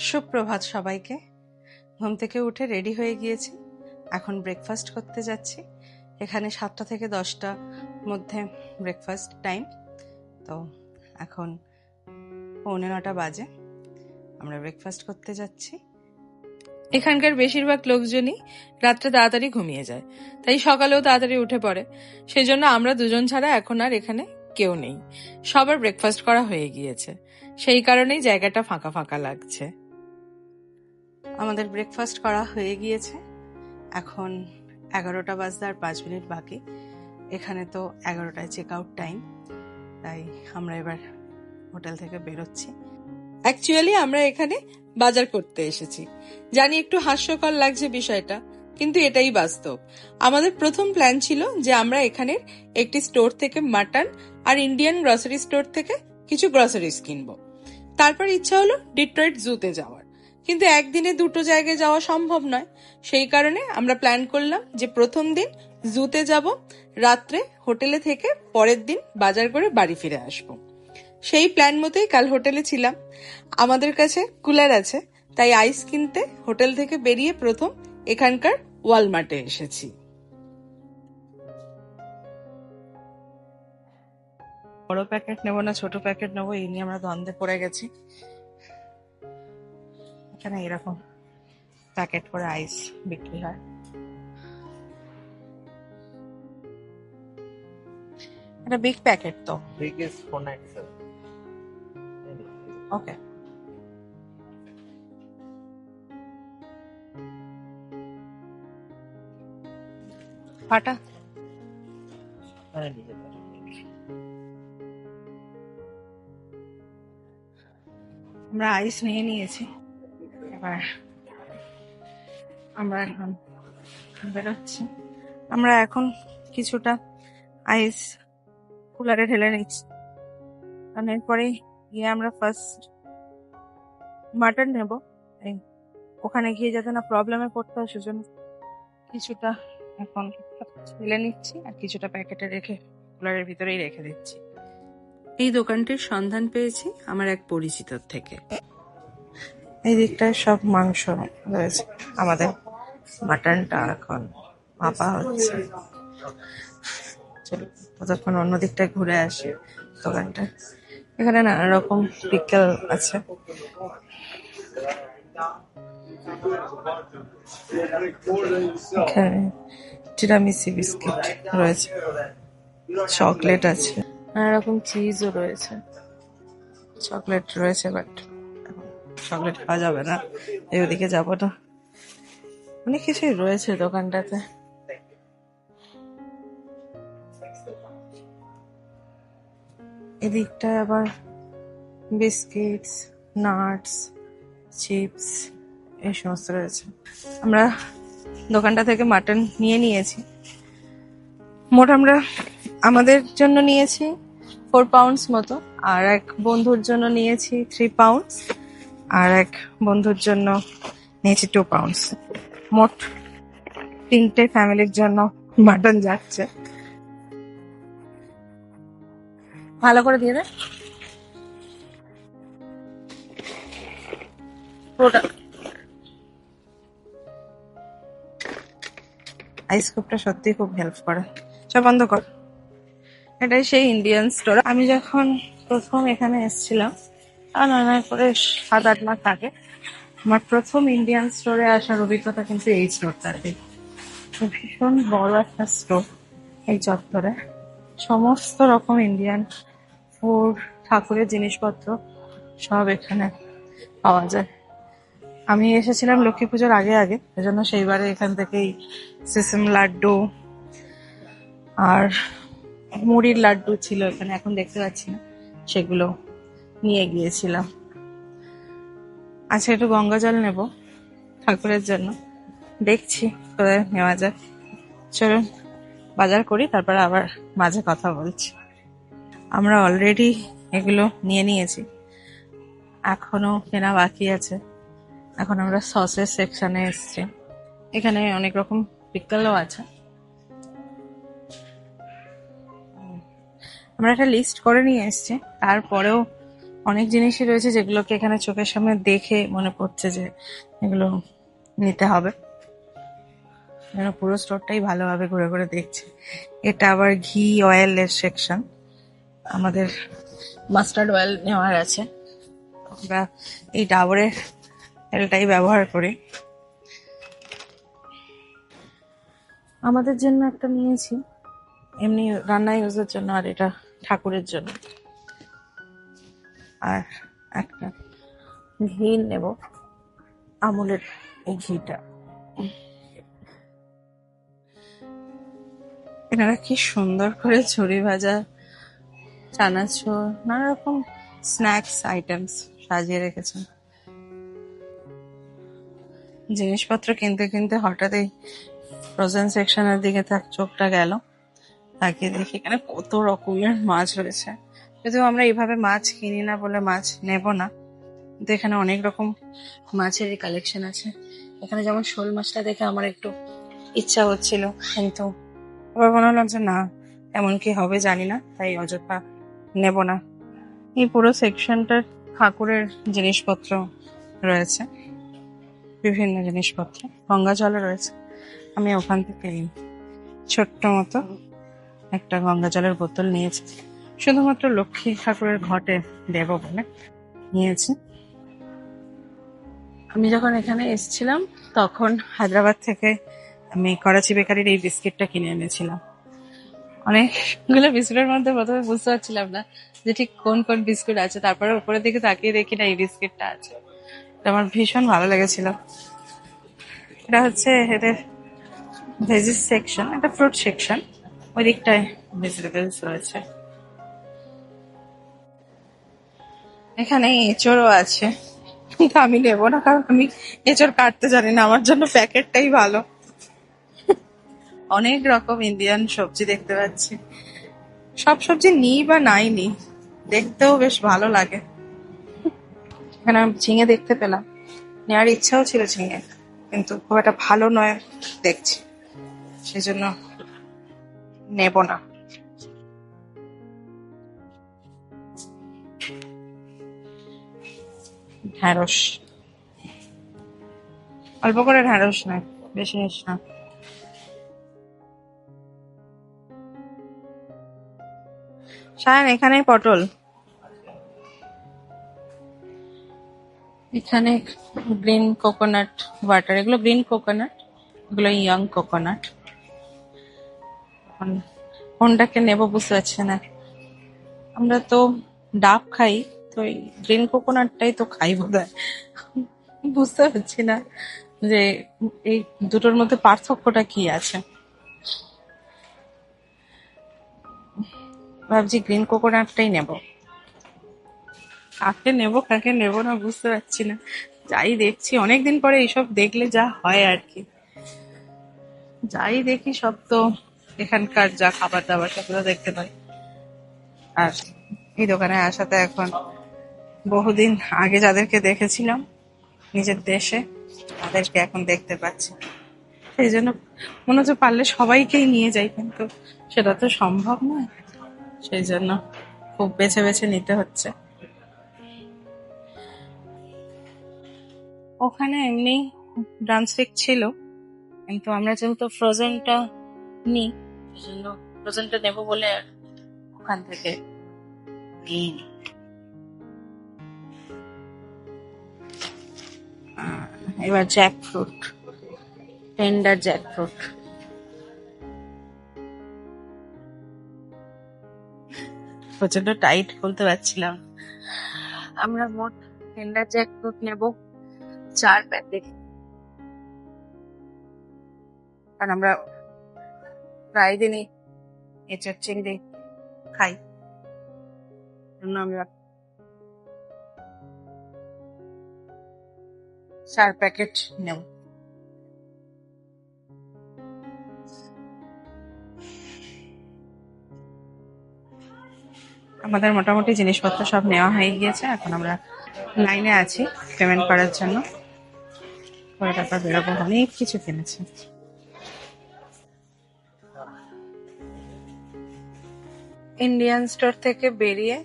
সুপ্রভাত সবাইকে। ঘুম থেকে উঠে রেডি হয়ে গিয়েছি, এখন ব্রেকফাস্ট করতে যাচ্ছি। এখানে 7টা থেকে 10টা মধ্যে ব্রেকফাস্ট টাইম, তো এখন 8:45 বাজে। আমরা ব্রেকফাস্ট করতে যাচ্ছি। এখানকার বেশিরভাগ লোকজনই রাত্রে তাড়াতাড়ি ঘুমিয়ে যায়, তাই সকালেও তাড়াতাড়ি উঠে পড়ে। সেই জন্য আমরা দুজন ছাড়া এখন আর এখানে কেউ নেই, সবার ব্রেকফাস্ট করা হয়ে গিয়েছে। সেই কারণেই জায়গাটা ফাঁকা ফাঁকা লাগছে। আমাদের ব্রেকফাস্ট করা হয়ে গিয়েছে, এখন 11টা বাজতে আর 5 মিনিট বাকি। এখানে তো 11টায় চেক আউট টাইম, তাই আমরা এবার হোটেল থেকে বেরোচ্ছি। অ্যাকচুয়ালি আমরা এখানে বাজার করতে এসেছি। জানি একটু হাস্যকর লাগছে বিষয়টা, কিন্তু এটাই বাস্তব। আমাদের প্রথম প্ল্যান ছিল যে আমরা এখানের একটি স্টোর থেকে মাটন আর ইন্ডিয়ান গ্রসারি স্টোর থেকে কিছু গ্রসারিজ কিনবো। তারপর ইচ্ছা হলো ডিট্রয়েট জুতে যাওয়ার, কিন্তু একদিনে দুটো জায়গায় যাওয়া সম্ভব নয়। সেই কারণে আমরা প্ল্যান করলাম যে প্রথম দিন জুতে যাব, রাত্রে হোটেলে থেকে পরের দিন বাজার করে বাড়ি ফিরে আসব। সেই প্ল্যান মতোই কাল হোটেলে ছিলাম। আমাদের কাছে কুলার আছে, তাই আইস কিনতে হোটেল থেকে বেরিয়ে প্রথম এখানকার ওয়ালমার্টে এসেছি। বড় প্যাকেট নেবো না ছোট প্যাকেট নেবো, এই নিয়ে আমরা দ্বন্দ্বে পড়ে গেছি। এখানে এরকম প্যাকেট করে আইস বিক্রি হয়। এটা বিগ প্যাকেট তো? Big is 497. ওকে। ফাটা আমরা আইস নিয়ে নিয়েছি, এবার আমরা এখন বেরোচ্ছি। আমরা এখন কিছুটা আইস কুলারে ঢেলে নিচ্ছি, কারণ এরপরে গিয়ে আমরা ফার্স্ট মাটন নেব। ওখানে গিয়ে যাতে না প্রবলেমে পড়তে হয়, সেজন্য কিছুটা এখন ঢেলে নিচ্ছি আর কিছুটা প্যাকেটে রেখে কুলারের ভিতরেই রেখে দিচ্ছি। এই দোকানটির সন্ধান পেয়েছি আমার এক পরিচিতর থেকে। এই দিকটায় সব মাংস রয়েছে, আমাদের মাটনটা এখন মাপা হচ্ছে। চলো ততক্ষণ অন্য দিকটায় ঘুরে আসি দোকানটা। এখানে নানা রকম পিকল আছে। এখানে টিরামিসি বিস্কিট রয়েছে, চকলেট আছে, নানা রকম চিজও রয়েছে। চকলেট রয়েছে, বাট চকলেট খাওয়া যাবে না, এই ওদিকে যাবো না। অনেক কিছুই রয়েছে দোকানটাতে। এদিকটায় আবার বিস্কিটস, নাটস, চিপস এই সমস্ত রয়েছে। আমরা দোকানটা থেকে মাটন নিয়ে নিয়েছি। মোট আমরা আমাদের জন্য নিয়েছি 4 পাউন্ডস মতো, আর এক বন্ধুর জন্য নিয়েছি 3 পাউন্ডস, আর এক বন্ধুর জন্য নিয়েছি 2 পাউন্ডস। মোট 3টে ফ্যামিলির জন্য মাটন যাচ্ছে। ভালো করে দিয়ে দে পুরোটা। আইস কিউবটা সত্যি খুব হেল্প করে। সব বন্ধ কর। এটাই সেই ইন্ডিয়ান স্টোর। আমি যখন প্রথম এখানে এসেছিলাম, আর করে 7-8 মাস আগে, আমার প্রথম ইন্ডিয়ান স্টোরে আসার অভিজ্ঞতা কিন্তু এই স্টোরটাতে। ভীষণ বড় একটা স্টোর, এই চত্বরে সমস্ত রকম ইন্ডিয়ান ফুড, ঠাকুরের জিনিসপত্র সব এখানে পাওয়া যায়। আমি এসেছিলাম লক্ষ্মী পুজোর আগে আগে, এজন্য সেইবারে এখান থেকেই সিসিম লাড্ডু আর মুড়ির লাড্ডু ছিল এখানে, এখন দেখতে পাচ্ছি না, সেগুলো নিয়ে গিয়েছিলাম। আচ্ছা, একটু গঙ্গা জল নেব ঠাকুরের জন্য, দেখছি কোথায় নেওয়া যায়। চলুন বাজার করি, তারপর আবার মাঝে কথা বলছি। আমরা অলরেডি এগুলো নিয়ে নিয়েছি, এখনো কেনা বাকি আছে। এখন আমরা সসের সেকশনে এসছি। এখানে অনেক রকম পিকলও আছে। আমরা একটা লিস্ট করে নিয়ে এসছি, তারপরেও অনেক জিনিসই রয়েছে যেগুলোকে এখানে চোখের সামনে দেখে মনে পড়ছে যে এগুলো নিতে হবে। পুরো স্টোরটাই ভালোভাবে ঘুরে ঘুরে দেখছি। এটা আবার ঘি অয়েলের সেকশন, আমাদের মাস্টার্ড অয়েল নেওয়ার আছে। আমরা এই ডাবরের তেলটাই ব্যবহার করি। আমাদের জন্য একটা নিয়েছি এমনি রান্না ইউজের জন্য, আর এটা ঠাকুরের জন্য। আর একটা ঘি নেব, আমুলের এই ঘিটা। এনারা কি সুন্দর করে ঝুরি ভাজা, চানাচুর, নানা রকম স্ন্যাক্স আইটেমস সাজিয়ে রেখেছেন। জিনিসপত্র কিনতে কিনতে হঠাৎ এই ফ্রোজেন সেকশনের দিকে তার চোখটা গেল। তাকিয়ে দেখি এখানে কত রকমের মাছ রয়েছে। যদিও আমরা এইভাবে মাছ কিনি না বলে মাছ নেব না, কিন্তু এখানে অনেক রকম মাছেরই কালেকশন আছে। এখানে যেমন শোল মাছটা দেখে আমার একটু ইচ্ছা হচ্ছিল, কিন্তু আবার মনে হলাম যে না, এমন কি হবে জানি না, তাই অযথা নেব না। এই পুরো সেকশনটার ঠাকুরের জিনিসপত্র রয়েছে, বিভিন্ন জিনিসপত্র, গঙ্গা জলও রয়েছে। আমি ওখান থেকে ছোট্ট মতো একটা গঙ্গা জলের বোতল নিয়েছি, শুধুমাত্র লক্ষ্মী ঠাকুরের ঘটে দেব বলে নিয়েছি। আমি যখন এখানে এসেছিলাম তখন হায়দ্রাবাদ থেকে আমি করাচি বেকারির এই বিস্কিটটা কিনে এনেছিলাম। অনেকগুলো বিস্কুটের মধ্যে প্রথমে বুঝতে পারছিলাম না যে ঠিক কোন কোন বিস্কুট আছে, তারপরে উপরের দিকে তাকিয়ে দেখি না এই বিস্কিটটা আছে। এটা আমার ভীষণ ভালো লেগেছিল। এটা হচ্ছে এদের ভেজিস সেকশন, একটা ফ্রুট সেকশন, ওই দিকটায় ভেজিটেবলস রয়েছে। এখানে এঁচড়ও আছে, কিন্তু আমি নেবো না, কারণ আমি এঁচড় কাটতে জানি না। আমার জন্য প্যাকেটটাই ভালো। অনেক রকম ইন্ডিয়ান সবজি দেখতে পাচ্ছি। সব সবজি নিই বা নাই নিই, দেখতেও বেশ ভালো লাগে। এখানে আমি ঝিঙে দেখতে পেলাম, নেওয়ার ইচ্ছাও ছিল ঝিঙে, কিন্তু খুব একটা ভালো নয় দেখছি, সেজন্য নেব না। ঢ্যাঁড়স, অল্প করে ঢ্যাঁড়স নয়, বেশি নিস না। সায়ন, এখানে পটল, এখানে গ্রিন কোকোনাট ওয়াটার। এগুলো গ্রিন কোকোনাট, এগুলো ইয়াং কোকোনাট। কোনটাকে নেব বুঝতে পারছি না। আমরা তো ডাব খাই, তো এই গ্রিন কোকোনাটটাই তো খাই বোধহয়। বুঝতে পারছি না যে এই দুটোর মধ্যে পার্থক্যটা কি আছে। ভাবছি গ্রিন কোকোনাটটাই নেব। কাকে নেব কাকে নেব না বুঝতে পারছি না। যাই দেখছি, অনেকদিন পরে এইসব দেখলে যা হয় আর কি, যাই দেখি সব তো এখানকার যা খাবার দাবার সেগুলো দেখতে পাই। আর এই দোকানে আসাতে এখন বহুদিন আগে যাদেরকে দেখেছিলাম নিজের দেশে, তাদেরকে এখন দেখতে পাচ্ছি। সেই জন্য মনে হচ্ছে পারলে সবাইকেই নিয়ে যাই, কিন্তু সেটা তো সম্ভব নয়। সেই জন্য খুব বেছে বেছে নিতে হচ্ছে। ওখানে এমনি ড্রামস্টিক ছিল, কিন্তু আমরা যেহেতু ফ্রোজেনটা নিই, সেজন্য ফ্রোজেনটা নেবো বলে ওখান থেকে নিইনি। এবার Jack fruit, tender Jack fruit. প্রচন্ড টাইট খুলতে পারছিলাম। আমরা মোট টেন্ডার জ্যাক ফ্রুট নেব 4 প্যাকেট, কারণ আমরা প্রায় দিনই এঁচড় চিংড়ি খাই, জন্য আমরা 4 প্যাকেট নেব। আমাদের মোটামুটি জিনিসপত্র সব নেওয়া হয়ে গিয়েছে, এখন আমরা লাইনে আছি পেমেন্ট করার জন্য। পরে তারপর বেরোবো। অনেক কিছু কিনেছি। ইন্ডিয়ান স্টোর থেকে বেরিয়ে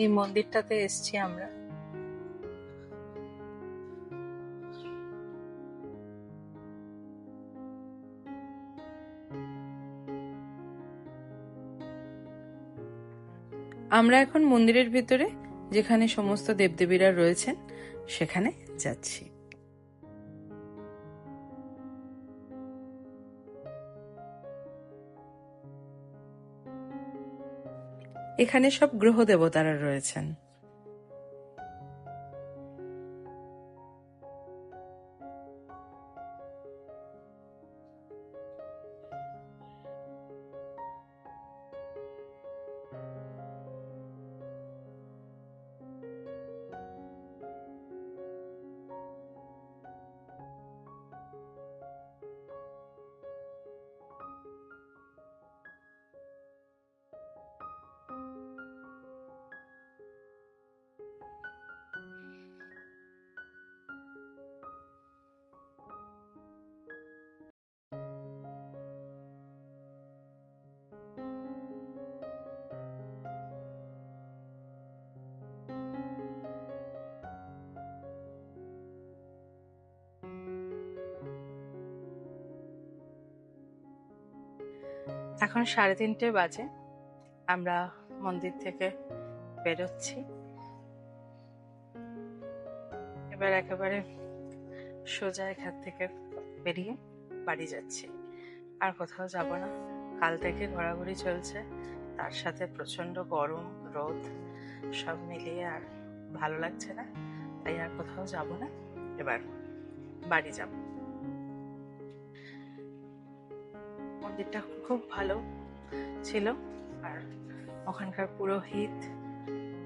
এই মন্দিরটাতে এসছি আমরা। আমরা এখন মন্দিরের ভিতরে, যেখানে সমস্ত দেবদেবীরা রয়েছেন, সেখানে যাচ্ছি। এখানে সব গ্রহ দেবতারা রয়েছেন। এখন 3:30 বাজে। আমরা মন্দির থেকে বেরোচ্ছি। এবার একেবারে সোজা এখান থেকে বেরিয়ে বাড়ি যাচ্ছি, আর কোথাও যাব না। কাল থেকে ঘোরাঘুরি চলছে, তার সাথে প্রচন্ড গরম, রোদ, সব মিলিয়ে আর ভালো লাগছে না, তাই আর কোথাও যাব না, এবার বাড়ি যাব। মন্দিরটা খুব ভালো ছিল, আর ওখানকার পুরোহিত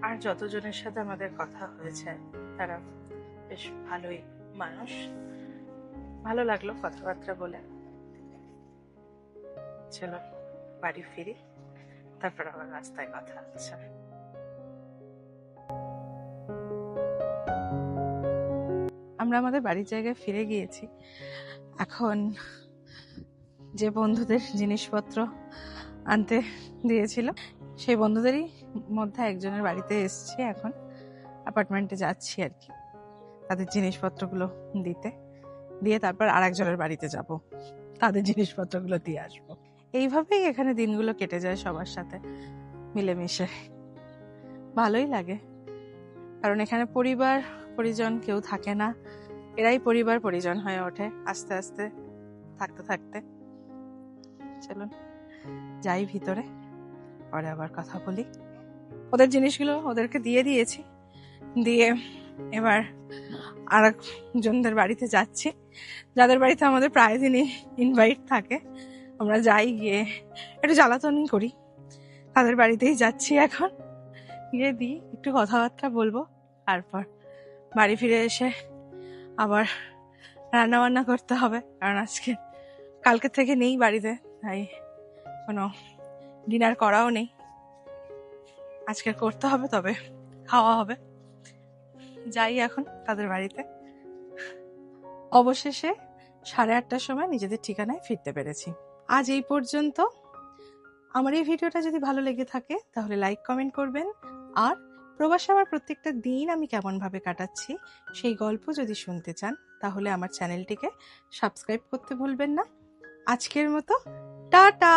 আর যতজনের সাথে আমাদের কথা হয়েছে তারা বেশ ভালোই মানুষ। ভালো লাগলো কথাবার্তা বলে। চলো বাড়ি ফিরি, তারপর আবার রাস্তায় কথা হচ্ছে। আমরা আমাদের বাড়ির জায়গায় ফিরে গিয়েছি। এখন যে বন্ধুদের জিনিসপত্র আনতে দিয়েছিল, সেই বন্ধুদেরই মধ্যে একজনের বাড়িতে এসছি। এখন অ্যাপার্টমেন্টে যাচ্ছি আর কি, তাদের জিনিসপত্রগুলো দিয়ে তারপর আর একজনের বাড়িতে যাব, তাদের জিনিসপত্রগুলো দিয়ে আসবো। এইভাবেই এখানে দিনগুলো কেটে যায় সবার সাথে মিলেমিশে। ভালোই লাগে, কারণ এখানে পরিবার পরিজন কেউ থাকে না, এরাই পরিবার পরিজন হয়ে ওঠে আস্তে আস্তে থাকতে থাকতে। চলুন যাই ভিতরে, পরে আবার কথা বলি। ওদের জিনিসগুলো ওদেরকে দিয়ে দিয়েছি, দিয়ে এবার আর একজনদের বাড়িতে যাচ্ছি, যাদের বাড়িতে আমাদের প্রায় দিনই ইনভাইট থাকে। আমরা যাই, গিয়ে একটু জ্বালাতনই করি, তাদের বাড়িতেই যাচ্ছি এখন। গিয়ে দিই, একটু কথাবার্তা বলবো, তারপর বাড়ি ফিরে এসে আবার রান্না বান্না করতে হবে, কারণ কালকে থেকে নেই বাড়িতে, তাই কোনো ডিনার করাও নেই। আজকে করতে হবে, তবে খাওয়া হবে। যাই এখন তাদের বাড়িতে। অবশেষে 8:30টার সময় নিজেদের ঠিকানায় ফিরতে পেরেছি। আজ এই পর্যন্ত। আমার এই ভিডিওটা যদি ভালো লেগে থাকে তাহলে লাইক কমেন্ট করবেন, আর প্রবাসে আমার প্রত্যেকটা দিন আমি কেমন ভাবে কাটাচ্ছি সেই গল্প যদি শুনতে চান তাহলে আমার চ্যানেলটিকে সাবস্ক্রাইব করতে ভুলবেন না। আজকের মতো টাটা।